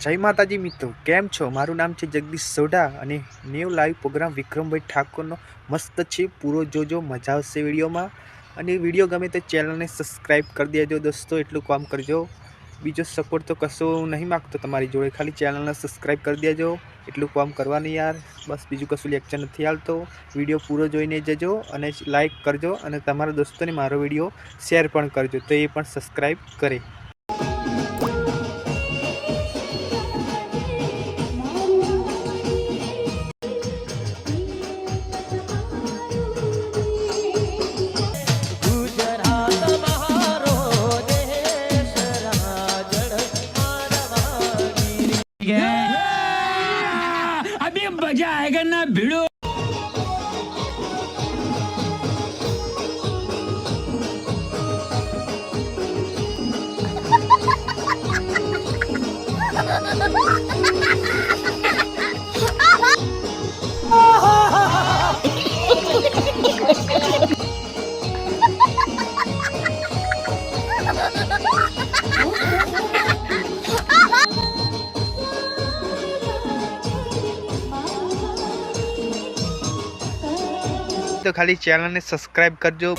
जय माताजी मित्रों, केम छो? मारू नाम है जगदीश सोढा અને न्यू लाइव प्रोग्राम विक्रमभाई ठाकुरનો मस्त છે। पूरो जोजो, मजा आवशे विडियोमां। અને विडियो गमे तो चेनल ने सब्सक्राइब कर देजो दोस्तों, एटलुं काम करजो। बीजो सपोर्ट तो कशो नहीं मांगतो तमारी जोड़े, खाली चेनल ने सब्सक्राइब कर देजो, एटलुं काम करवानुं यार। बस बीजું कशुं लेक्चर नहीं आलतो। विडियो पूरो जोईने जजो अने लाइक करजो अने तमारा दोस्तों ने मारो विडियो शेर पण करजो, तो ये पण सब्सक्राइब करे। अभी मजा आएगा ना भिड़ो। तो खाली चैनल ने सब्सक्राइब करजो।